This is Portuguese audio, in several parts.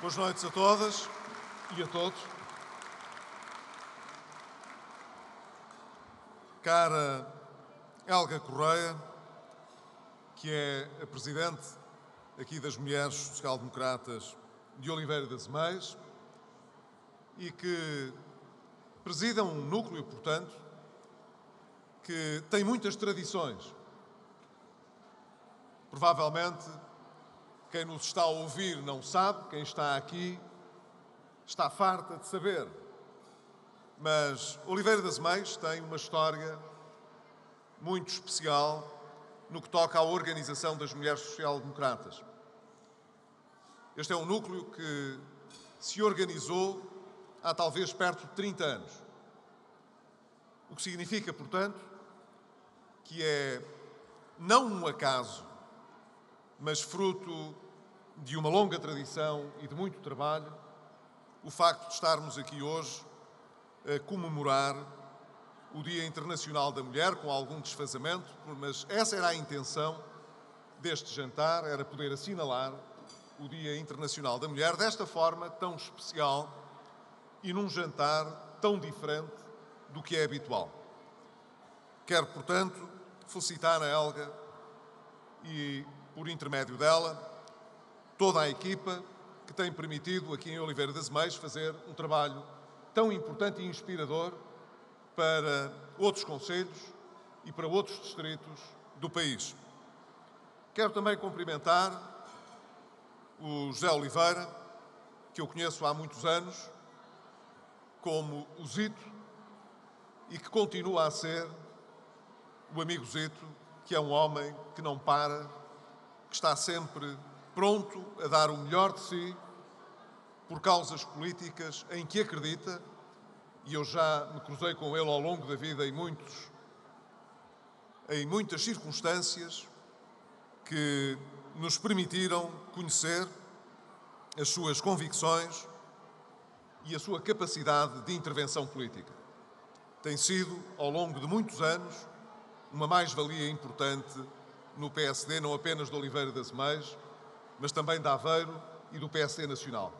Boas noites a todas e a todos. Cara Helga Correia, que é a Presidente aqui das Mulheres Social-Democratas de Oliveira das Meias e que presida um núcleo, portanto, que tem muitas tradições. Provavelmente, quem nos está a ouvir não sabe, quem está aqui está farta de saber. Mas Oliveira das Meias tem uma história muito especial no que toca à organização das mulheres social-democratas. Este é um núcleo que se organizou há talvez perto de 30 anos. O que significa, portanto, que é não um acaso, mas fruto de uma longa tradição e de muito trabalho, o facto de estarmos aqui hoje a comemorar o Dia Internacional da Mulher, com algum desfazamento, mas essa era a intenção deste jantar, era poder assinalar o Dia Internacional da Mulher desta forma tão especial e num jantar tão diferente do que é habitual. Quero, portanto, felicitar a Helga e, por intermédio dela, toda a equipa que tem permitido aqui em Oliveira das Meias fazer um trabalho tão importante e inspirador para outros concelhos e para outros distritos do país. Quero também cumprimentar o José Oliveira, que eu conheço há muitos anos, como o Zito, e que continua a ser o amigo Zito, que é um homem que não para, que está sempre pronto a dar o melhor de si por causas políticas em que acredita, e eu já me cruzei com ele ao longo da vida em muitas circunstâncias que nos permitiram conhecer as suas convicções e a sua capacidade de intervenção política. Tem sido, ao longo de muitos anos, uma mais-valia importante no PSD, não apenas de Oliveira das Meias, mas também de Aveiro e do PSD Nacional.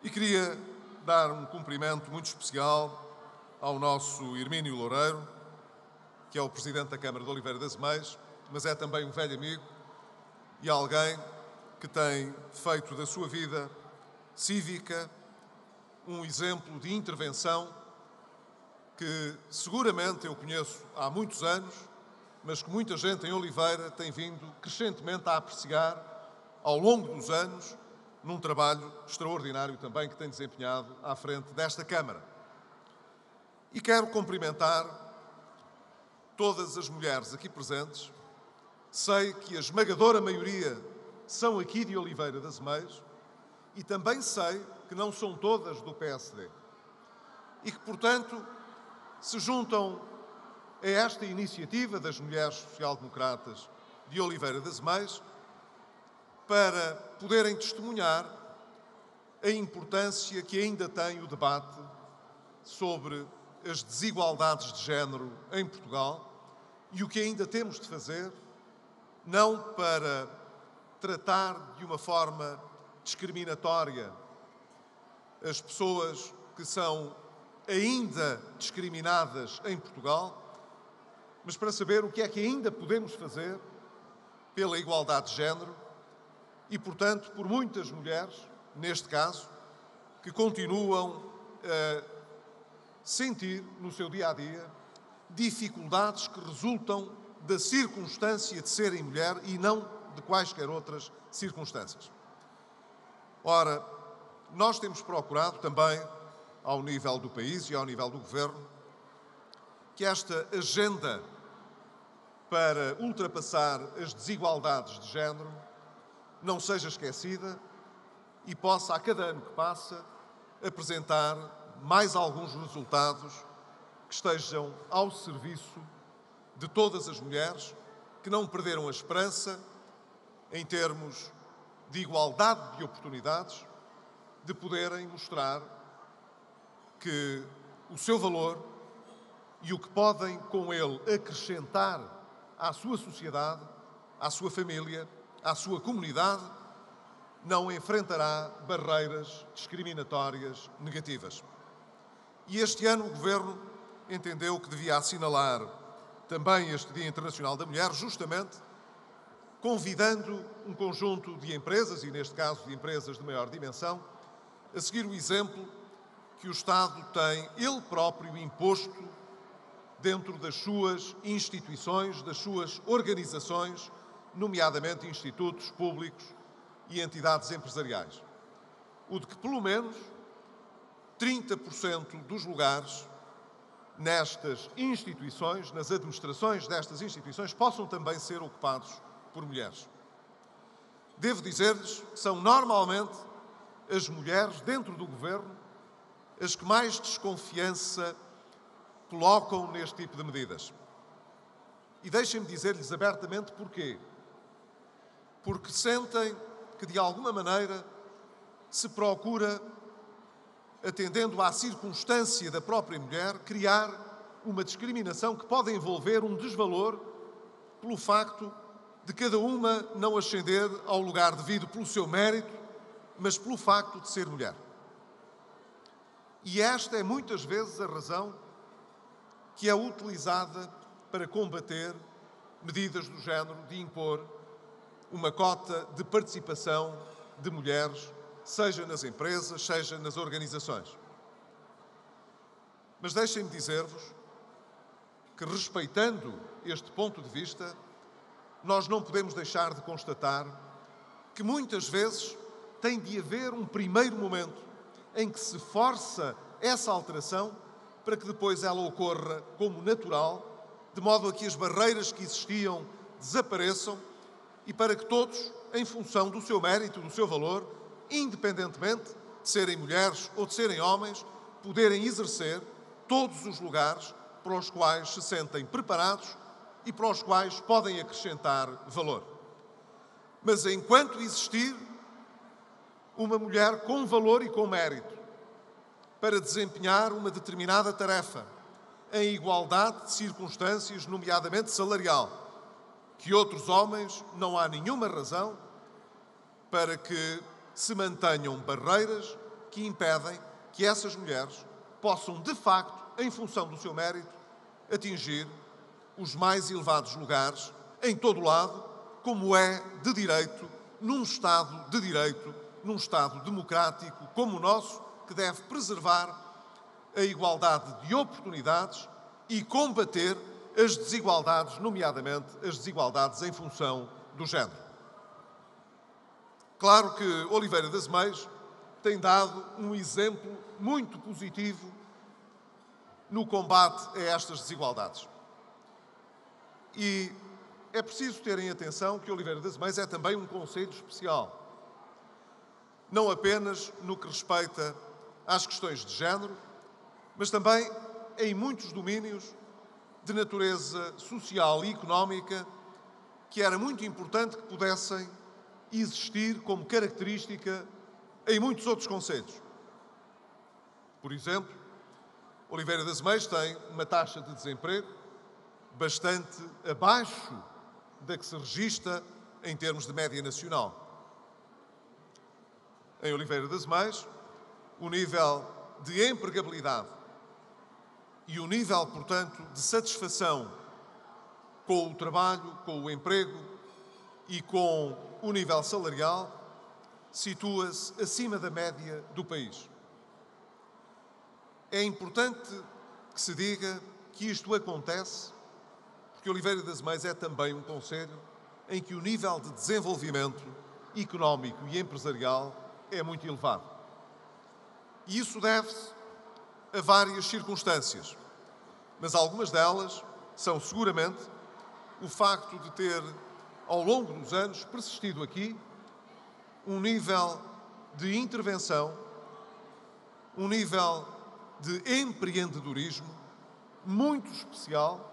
E queria dar um cumprimento muito especial ao nosso Hermínio Loureiro, que é o Presidente da Câmara de Oliveira das Meias, mas é também um velho amigo e alguém que tem feito da sua vida cívica um exemplo de intervenção que seguramente eu conheço há muitos anos, mas que muita gente em Oliveira tem vindo crescentemente a apreciar ao longo dos anos, num trabalho extraordinário também que tem desempenhado à frente desta Câmara. E quero cumprimentar todas as mulheres aqui presentes. Sei que a esmagadora maioria são aqui de Oliveira das Meias e também sei que não são todas do PSD. E que, portanto, se juntam a esta iniciativa das mulheres social-democratas de Oliveira das Meias para poderem testemunhar a importância que ainda tem o debate sobre as desigualdades de género em Portugal e o que ainda temos de fazer, não para tratar de uma forma discriminatória as pessoas que são ainda discriminadas em Portugal, mas para saber o que é que ainda podemos fazer pela igualdade de género e, portanto, por muitas mulheres, neste caso, que continuam a sentir no seu dia-a-dia dificuldades que resultam da circunstância de serem mulher e não de quaisquer outras circunstâncias. Ora, nós temos procurado também, ao nível do país e ao nível do Governo, que esta agenda para ultrapassar as desigualdades de género não seja esquecida e possa, a cada ano que passa, apresentar mais alguns resultados que estejam ao serviço de todas as mulheres que não perderam a esperança em termos de igualdade de oportunidades, de poderem mostrar que o seu valor e o que podem com ele acrescentar à sua sociedade, à sua família, à sua comunidade, não enfrentará barreiras discriminatórias negativas. E este ano o Governo entendeu que devia assinalar também este Dia Internacional da Mulher, justamente convidando um conjunto de empresas, e neste caso de empresas de maior dimensão, a seguir o exemplo que o Estado tem ele próprio imposto dentro das suas instituições, das suas organizações, nomeadamente institutos públicos e entidades empresariais. O de que pelo menos 30% dos lugares nestas instituições, nas administrações destas instituições, possam também ser ocupados por mulheres. Devo dizer-lhes que são normalmente as mulheres dentro do Governo as que mais desconfiança colocam neste tipo de medidas. E deixem-me dizer-lhes abertamente porquê. Porque sentem que, de alguma maneira, se procura, atendendo à circunstância da própria mulher, criar uma discriminação que pode envolver um desvalor pelo facto de cada uma não ascender ao lugar devido pelo seu mérito, mas pelo facto de ser mulher. E esta é muitas vezes a razão que é utilizada para combater medidas do género de impor uma cota de participação de mulheres, seja nas empresas, seja nas organizações. Mas deixem-me dizer-vos que, respeitando este ponto de vista, nós não podemos deixar de constatar que muitas vezes tem de haver um primeiro momento em que se força essa alteração para que depois ela ocorra como natural, de modo a que as barreiras que existiam desapareçam e para que todos, em função do seu mérito, do seu valor, independentemente de serem mulheres ou de serem homens, poderem exercer todos os lugares para os quais se sentem preparados e para os quais podem acrescentar valor. Mas enquanto existir uma mulher com valor e com mérito para desempenhar uma determinada tarefa em igualdade de circunstâncias, nomeadamente salarial, que outros homens, não há nenhuma razão para que se mantenham barreiras que impedem que essas mulheres possam, de facto, em função do seu mérito, atingir os mais elevados lugares em todo o lado, como é de direito, num Estado de direito, num Estado democrático como o nosso, que deve preservar a igualdade de oportunidades e combater as desigualdades, nomeadamente as desigualdades em função do género. Claro que Oliveira das Meias tem dado um exemplo muito positivo no combate a estas desigualdades. E é preciso terem atenção que Oliveira das Meias é também um concelho especial. Não apenas no que respeita às questões de género, mas também em muitos domínios de natureza social e económica que era muito importante que pudessem existir como característica em muitos outros concelhos. Por exemplo, Oliveira das Meias tem uma taxa de desemprego bastante abaixo da que se registra em termos de média nacional. Em Oliveira das Meias, o nível de empregabilidade e o nível, portanto, de satisfação com o trabalho, com o emprego e com o nível salarial situa-se acima da média do país. É importante que se diga que isto acontece porque Oliveira das Meias é também um concelho em que o nível de desenvolvimento económico e empresarial é muito elevado. E isso deve-se a várias circunstâncias, mas algumas delas são seguramente o facto de ter, ao longo dos anos, persistido aqui um nível de intervenção, um nível de empreendedorismo muito especial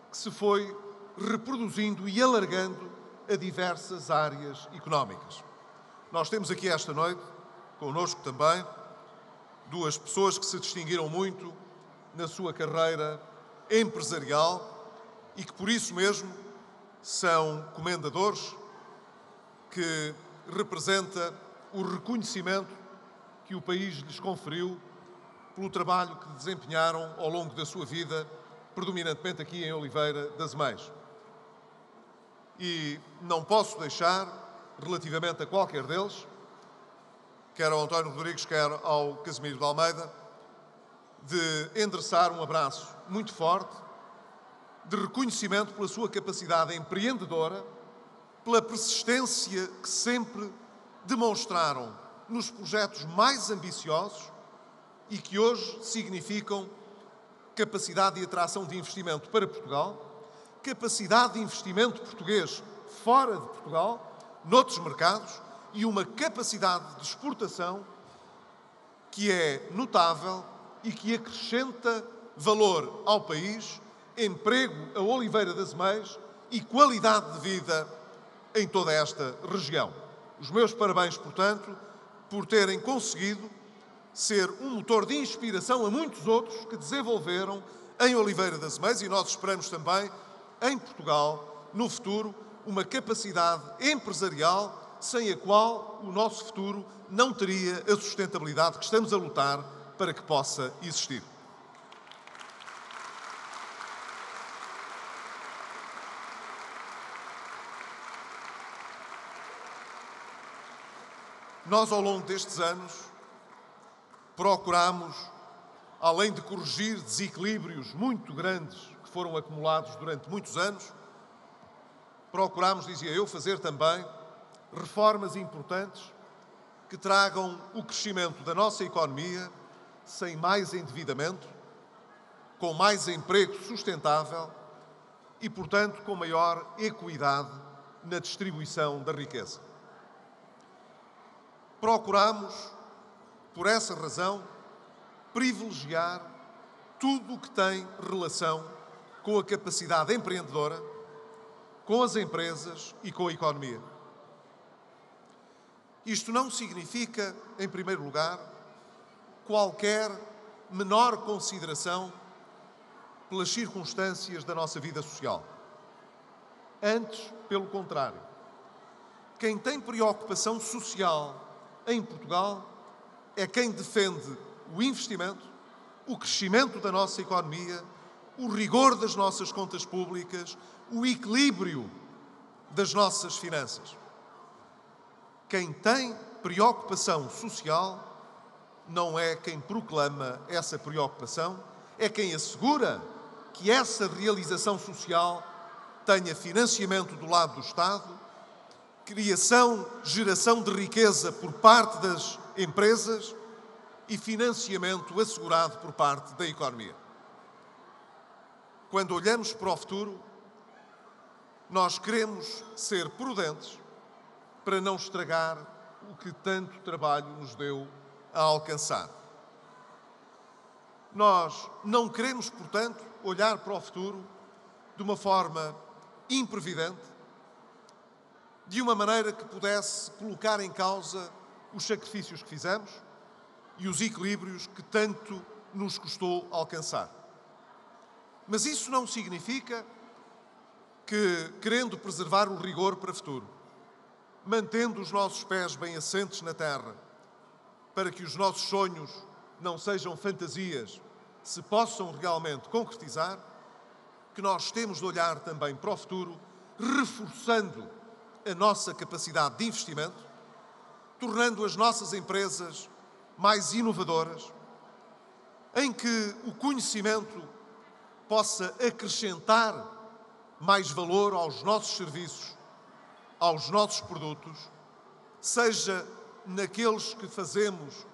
que se foi reproduzindo e alargando a diversas áreas económicas. Nós temos aqui esta noite, connosco também, duas pessoas que se distinguiram muito na sua carreira empresarial e que, por isso mesmo, são comendadores que representa o reconhecimento que o país lhes conferiu pelo trabalho que desempenharam ao longo da sua vida, predominantemente aqui em Oliveira das Meias. E não posso deixar, relativamente a qualquer deles, quer ao António Rodrigues, quer ao Casimiro de Almeida, de endereçar um abraço muito forte, de reconhecimento pela sua capacidade empreendedora, pela persistência que sempre demonstraram nos projetos mais ambiciosos e que hoje significam capacidade de atração de investimento para Portugal, capacidade de investimento português fora de Portugal, noutros mercados, e uma capacidade de exportação que é notável e que acrescenta valor ao país, emprego a Oliveira das Meias e qualidade de vida em toda esta região. Os meus parabéns, portanto, por terem conseguido ser um motor de inspiração a muitos outros que desenvolveram em Oliveira das Meias, e nós esperamos também em Portugal, no futuro, uma capacidade empresarial sem a qual o nosso futuro não teria a sustentabilidade que estamos a lutar para que possa existir. Nós, ao longo destes anos, procuramos, além de corrigir desequilíbrios muito grandes que foram acumulados durante muitos anos, procuramos, dizia eu, fazer também reformas importantes que tragam o crescimento da nossa economia sem mais endividamento, com mais emprego sustentável e, portanto, com maior equidade na distribuição da riqueza. Procuramos, por essa razão, privilegiar tudo o que tem relação com a capacidade empreendedora, com as empresas e com a economia. Isto não significa, em primeiro lugar, qualquer menor consideração pelas circunstâncias da nossa vida social. Antes, pelo contrário. Quem tem preocupação social em Portugal é quem defende o investimento, o crescimento da nossa economia, o rigor das nossas contas públicas, o equilíbrio das nossas finanças. Quem tem preocupação social não é quem proclama essa preocupação, é quem assegura que essa realização social tenha financiamento do lado do Estado, criação, geração de riqueza por parte das empresas e financiamento assegurado por parte da economia. Quando olhamos para o futuro, nós queremos ser prudentes para não estragar o que tanto trabalho nos deu a alcançar. Nós não queremos, portanto, olhar para o futuro de uma forma imprevidente, de uma maneira que pudesse colocar em causa os sacrifícios que fizemos e os equilíbrios que tanto nos custou alcançar. Mas isso não significa que, querendo preservar o rigor para o futuro, mantendo os nossos pés bem assentes na terra, para que os nossos sonhos não sejam fantasias, se possam realmente concretizar, que nós temos de olhar também para o futuro, reforçando a nossa capacidade de investimento, tornando as nossas empresas mais inovadoras, em que o conhecimento possa acrescentar mais valor aos nossos serviços, aos nossos produtos, seja naqueles que fazemos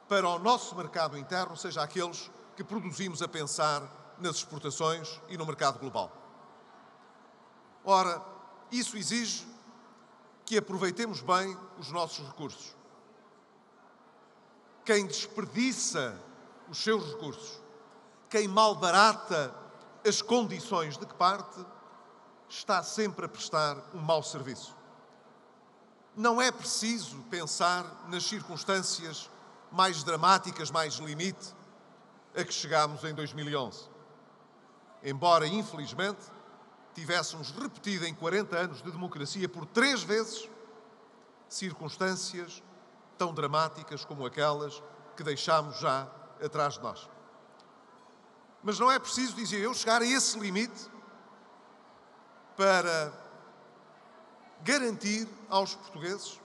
para o nosso mercado interno, seja aqueles que produzimos a pensar nas exportações e no mercado global. Ora, isso exige que aproveitemos bem os nossos recursos. Quem desperdiça os seus recursos, quem malbarata as condições de que parte, está sempre a prestar um mau serviço. Não é preciso pensar nas circunstâncias mais dramáticas, mais limite, a que chegámos em 2011. Embora, infelizmente, tivéssemos repetido em 40 anos de democracia por 3 vezes circunstâncias tão dramáticas como aquelas que deixámos já atrás de nós. Mas não é preciso, dizia eu, chegar a esse limite para garantir aos portugueses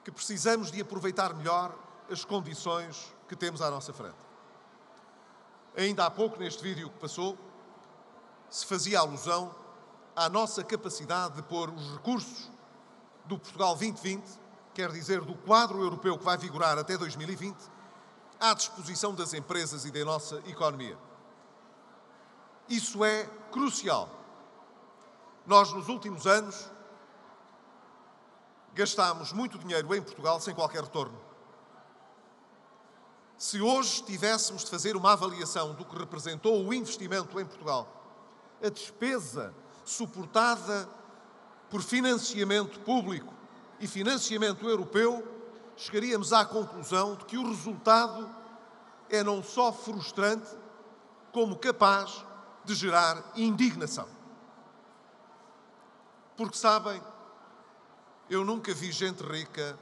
que precisamos de aproveitar melhor as condições que temos à nossa frente. Ainda há pouco, neste vídeo que passou, se fazia alusão à nossa capacidade de pôr os recursos do Portugal 2020, quer dizer, do quadro europeu que vai vigorar até 2020, à disposição das empresas e da nossa economia. Isso é crucial. Nós, nos últimos anos, gastámos muito dinheiro em Portugal sem qualquer retorno. Se hoje tivéssemos de fazer uma avaliação do que representou o investimento em Portugal, a despesa suportada por financiamento público e financiamento europeu, chegaríamos à conclusão de que o resultado é não só frustrante, como capaz de gerar indignação. Porque, sabem, eu nunca vi gente rica,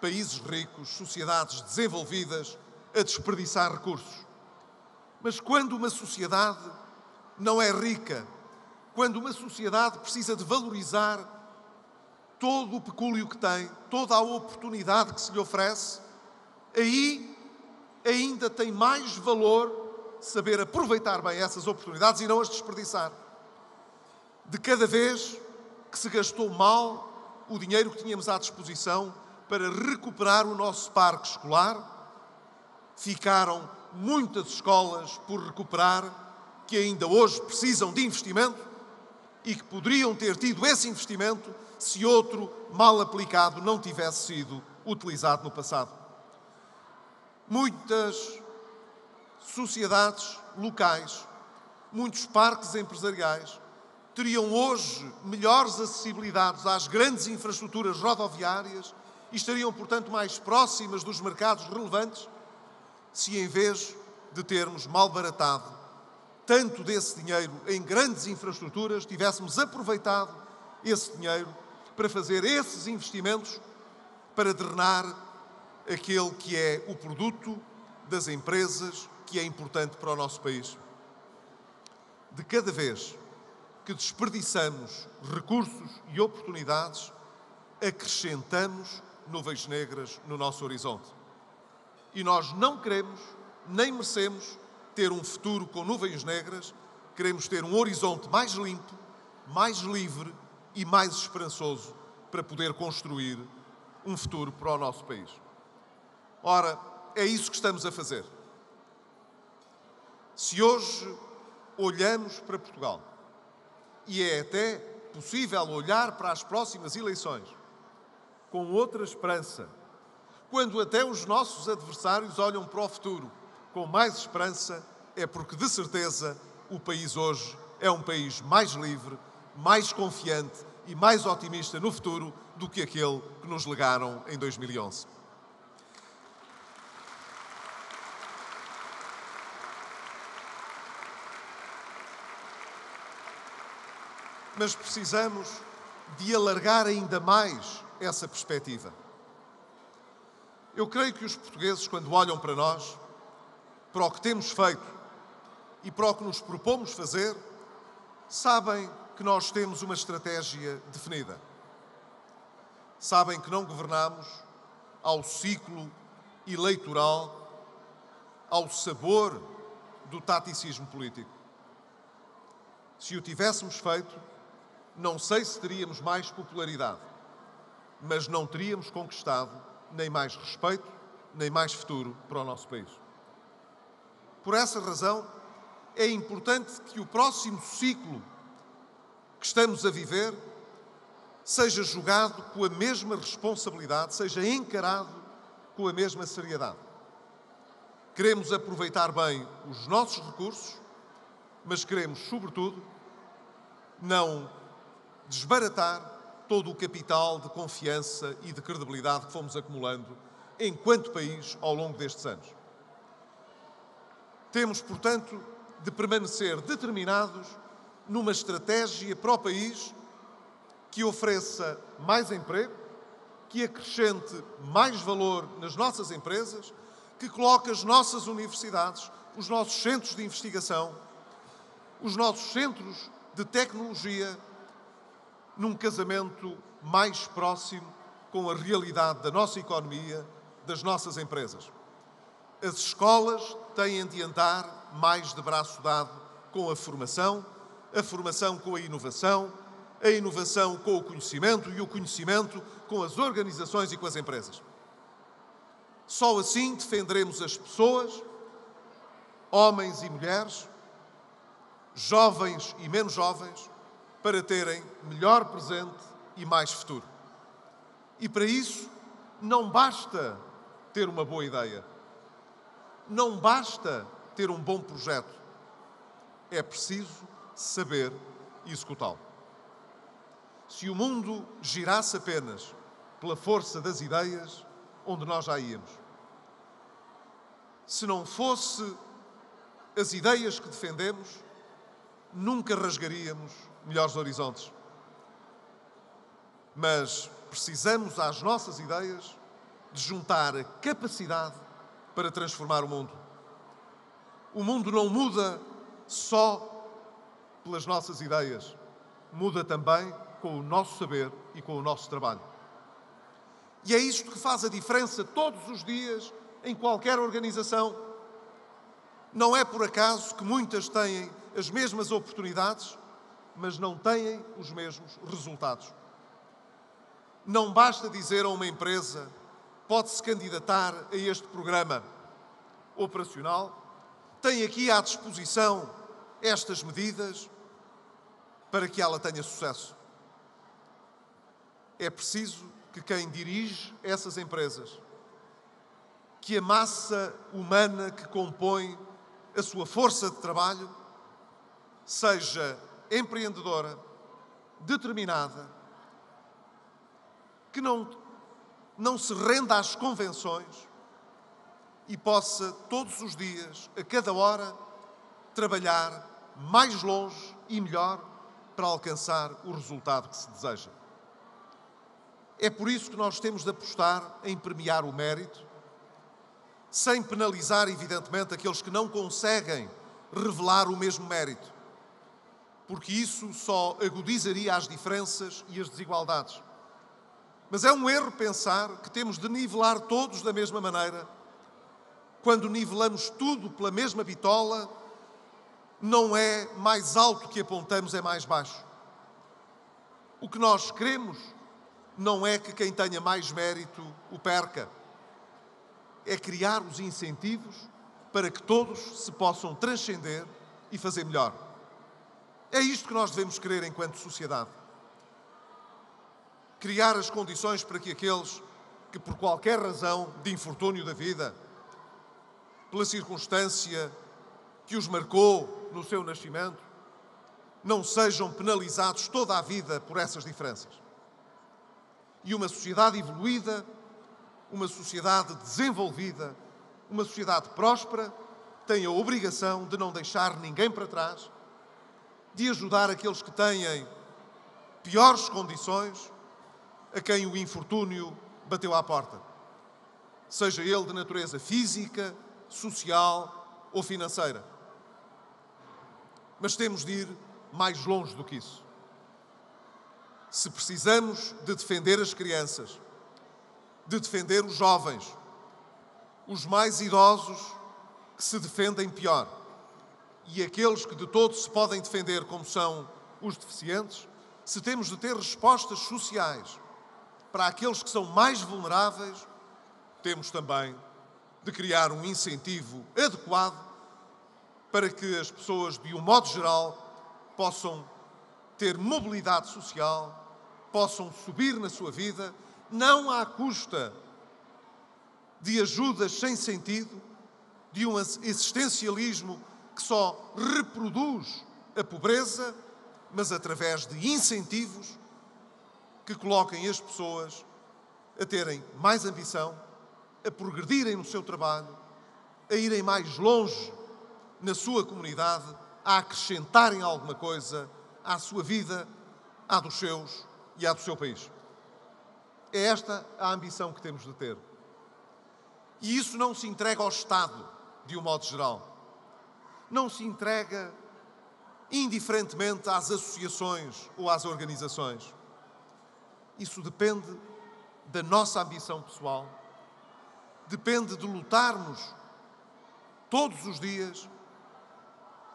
países ricos, sociedades desenvolvidas a desperdiçar recursos. Mas quando uma sociedade não é rica, quando uma sociedade precisa de valorizar todo o pecúlio que tem, toda a oportunidade que se lhe oferece, aí ainda tem mais valor saber aproveitar bem essas oportunidades e não as desperdiçar. De cada vez que se gastou mal o dinheiro que tínhamos à disposição para recuperar o nosso parque escolar, ficaram muitas escolas por recuperar que ainda hoje precisam de investimento e que poderiam ter tido esse investimento se outro, mal aplicado, não tivesse sido utilizado no passado. Muitas sociedades locais, muitos parques empresariais, teriam hoje melhores acessibilidades às grandes infraestruturas rodoviárias e estariam, portanto, mais próximas dos mercados relevantes se, em vez de termos malbaratado tanto desse dinheiro em grandes infraestruturas, tivéssemos aproveitado esse dinheiro para fazer esses investimentos para drenar aquele que é o produto das empresas que é importante para o nosso país. De cada vez que desperdiçamos recursos e oportunidades, acrescentamos nuvens negras no nosso horizonte. E nós não queremos, nem merecemos, ter um futuro com nuvens negras, queremos ter um horizonte mais limpo, mais livre e mais esperançoso para poder construir um futuro para o nosso país. Ora, é isso que estamos a fazer. Se hoje olhamos para Portugal, e é até possível olhar para as próximas eleições com outra esperança, quando até os nossos adversários olham para o futuro com mais esperança, é porque, de certeza, o país hoje é um país mais livre, mais confiante e mais otimista no futuro do que aquele que nos legaram em 2011. Mas precisamos de alargar ainda mais essa perspectiva. Eu creio que os portugueses, quando olham para nós, para o que temos feito e para o que nos propomos fazer, sabem que nós temos uma estratégia definida. Sabem que não governamos ao ciclo eleitoral, ao sabor do taticismo político. Se o tivéssemos feito, não sei se teríamos mais popularidade, mas não teríamos conquistado nem mais respeito, nem mais futuro para o nosso país. Por essa razão, é importante que o próximo ciclo que estamos a viver seja jogado com a mesma responsabilidade, seja encarado com a mesma seriedade. Queremos aproveitar bem os nossos recursos, mas queremos, sobretudo, não desbaratar todo o capital de confiança e de credibilidade que fomos acumulando enquanto país ao longo destes anos. Temos, portanto, de permanecer determinados numa estratégia para o país que ofereça mais emprego, que acrescente mais valor nas nossas empresas, que coloque as nossas universidades, os nossos centros de investigação, os nossos centros de tecnologia num casamento mais próximo com a realidade da nossa economia, das nossas empresas. As escolas têm de andar mais de braço dado com a formação com a inovação com o conhecimento e o conhecimento com as organizações e com as empresas. Só assim defenderemos as pessoas, homens e mulheres, jovens e menos jovens, para terem melhor presente e mais futuro. E para isso não basta ter uma boa ideia, não basta ter um bom projeto, é preciso saber executá-lo. Se o mundo girasse apenas pela força das ideias, onde nós já íamos. Se não fosse as ideias que defendemos, nunca rasgaríamos melhores horizontes. Mas precisamos às nossas ideias de juntar a capacidade para transformar o mundo. O mundo não muda só pelas nossas ideias, muda também com o nosso saber e com o nosso trabalho. E é isto que faz a diferença todos os dias em qualquer organização. Não é por acaso que muitas têm as mesmas oportunidades, mas não têm os mesmos resultados. Não basta dizer a uma empresa: pode-se candidatar a este programa operacional, tem aqui à disposição estas medidas para que ela tenha sucesso. É preciso que quem dirige essas empresas, que a massa humana que compõe a sua força de trabalho, seja empreendedora, determinada, que não se renda às convenções e possa todos os dias, a cada hora, trabalhar mais longe e melhor para alcançar o resultado que se deseja. É por isso que nós temos de apostar em premiar o mérito, sem penalizar, evidentemente, aqueles que não conseguem revelar o mesmo mérito, porque isso só agudizaria as diferenças e as desigualdades. Mas é um erro pensar que temos de nivelar todos da mesma maneira. Quando nivelamos tudo pela mesma bitola, não é mais alto que apontamos, é mais baixo. O que nós queremos não é que quem tenha mais mérito o perca. É criar os incentivos para que todos se possam transcender e fazer melhor. É isto que nós devemos querer enquanto sociedade. Criar as condições para que aqueles que, por qualquer razão de infortúnio da vida, pela circunstância que os marcou no seu nascimento, não sejam penalizados toda a vida por essas diferenças. E uma sociedade evoluída, uma sociedade desenvolvida, uma sociedade próspera, tem a obrigação de não deixar ninguém para trás, de ajudar aqueles que têm piores condições, a quem o infortúnio bateu à porta, seja ele de natureza física, social ou financeira. Mas temos de ir mais longe do que isso. Se precisamos de defender as crianças, de defender os jovens, os mais idosos que se defendem pior, e aqueles que de todo se podem defender, como são os deficientes, se temos de ter respostas sociais para aqueles que são mais vulneráveis, temos também de criar um incentivo adequado para que as pessoas, de um modo geral, possam ter mobilidade social, possam subir na sua vida, não à custa de ajudas sem sentido, de um existencialismo que só reproduz a pobreza, mas através de incentivos que coloquem as pessoas a terem mais ambição, a progredirem no seu trabalho, a irem mais longe na sua comunidade, a acrescentarem alguma coisa à sua vida, à dos seus e à do seu país. É esta a ambição que temos de ter. E isso não se entrega ao Estado, de um modo geral. Não se entrega indiferentemente às associações ou às organizações. Isso depende da nossa ambição pessoal, depende de lutarmos todos os dias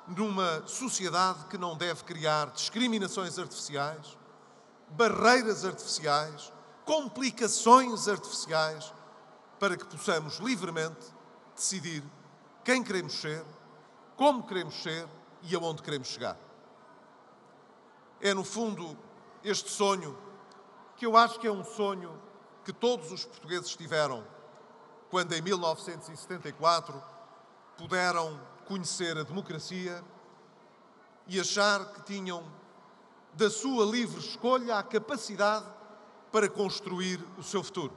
numa sociedade que não deve criar discriminações artificiais, barreiras artificiais, complicações artificiais, para que possamos livremente decidir quem queremos ser, como queremos ser e aonde queremos chegar. É, no fundo, este sonho, que eu acho que é um sonho que todos os portugueses tiveram quando, em 1974, puderam conhecer a democracia e achar que tinham, da sua livre escolha, a capacidade para construir o seu futuro.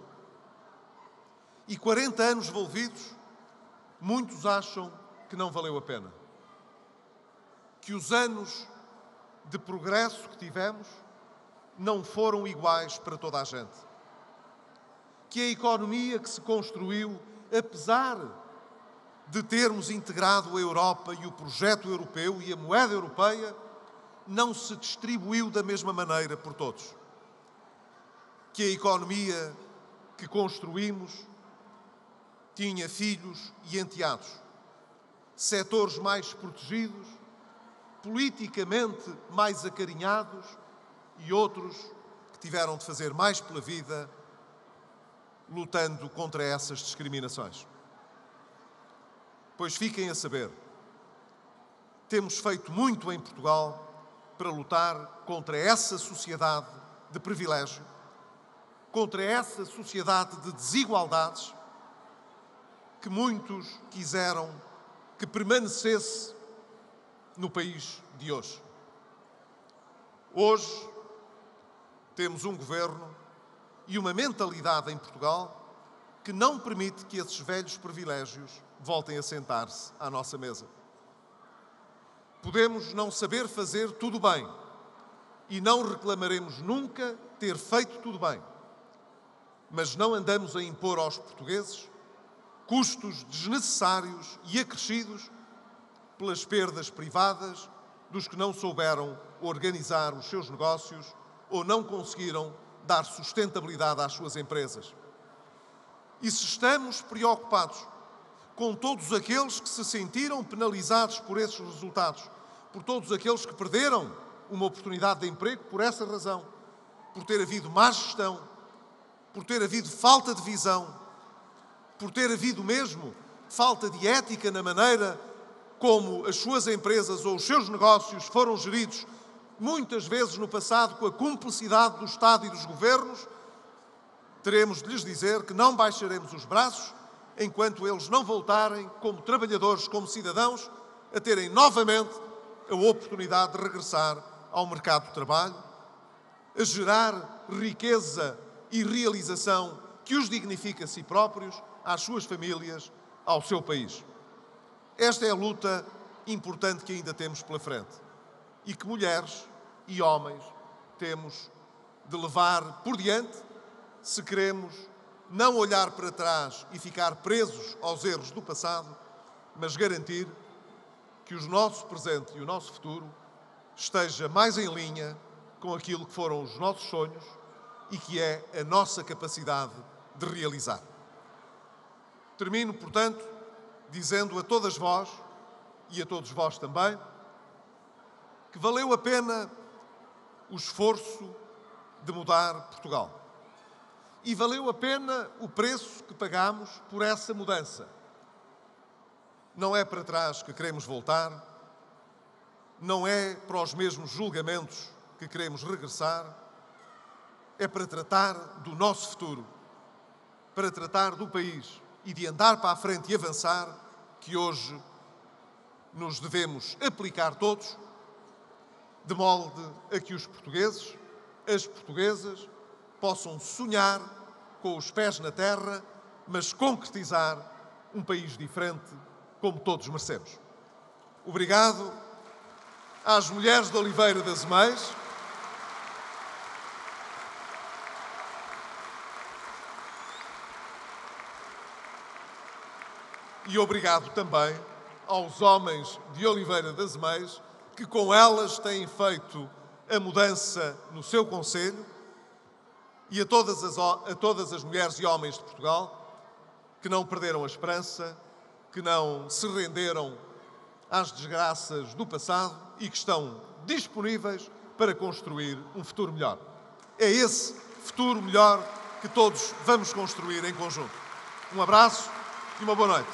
E 40 anos envolvidos, muitos acham que não valeu a pena. Que os anos de progresso que tivemos não foram iguais para toda a gente. Que a economia que se construiu, apesar de termos integrado a Europa e o projeto europeu e a moeda europeia, não se distribuiu da mesma maneira por todos. Que a economia que construímos tinha filhos e enteados, setores mais protegidos, politicamente mais acarinhados e outros que tiveram de fazer mais pela vida lutando contra essas discriminações. Pois fiquem a saber, temos feito muito em Portugal para lutar contra essa sociedade de privilégio, contra essa sociedade de desigualdades que muitos quiseram que permanecesse no país de hoje. Hoje temos um governo e uma mentalidade em Portugal que não permite que esses velhos privilégios voltem a sentar-se à nossa mesa. Podemos não saber fazer tudo bem e não reclamaremos nunca ter feito tudo bem, mas não andamos a impor aos portugueses custos desnecessários e acrescidos pelas perdas privadas dos que não souberam organizar os seus negócios ou não conseguiram dar sustentabilidade às suas empresas. E se estamos preocupados com todos aqueles que se sentiram penalizados por esses resultados, por todos aqueles que perderam uma oportunidade de emprego por essa razão, por ter havido má gestão, por ter havido falta de visão, por ter havido mesmo falta de ética na maneira como as suas empresas ou os seus negócios foram geridos, muitas vezes no passado com a cumplicidade do Estado e dos governos, teremos de lhes dizer que não baixaremos os braços enquanto eles não voltarem, como trabalhadores, como cidadãos, a terem novamente a oportunidade de regressar ao mercado de trabalho, a gerar riqueza e realização que os dignifique a si próprios, às suas famílias, ao seu país. Esta é a luta importante que ainda temos pela frente e que mulheres e homens temos de levar por diante se queremos não olhar para trás e ficar presos aos erros do passado, mas garantir que o nosso presente e o nosso futuro esteja mais em linha com aquilo que foram os nossos sonhos e que é a nossa capacidade de realizar. Termino, portanto, dizendo a todas vós e a todos vós também que valeu a pena o esforço de mudar Portugal. E valeu a pena o preço que pagamos por essa mudança. Não é para trás que queremos voltar, não é para os mesmos julgamentos que queremos regressar, é para tratar do nosso futuro, para tratar do país e de andar para a frente e avançar, que hoje nos devemos aplicar todos, de modo a que os portugueses, as portuguesas, possam sonhar com os pés na terra, mas concretizar um país diferente, como todos merecemos. Obrigado às mulheres de Oliveira das Meias. E obrigado também aos homens de Oliveira das Meias, que com elas têm feito a mudança no seu concelho, e a todas as mulheres e homens de Portugal que não perderam a esperança, que não se renderam às desgraças do passado e que estão disponíveis para construir um futuro melhor. É esse futuro melhor que todos vamos construir em conjunto. Um abraço e uma boa noite.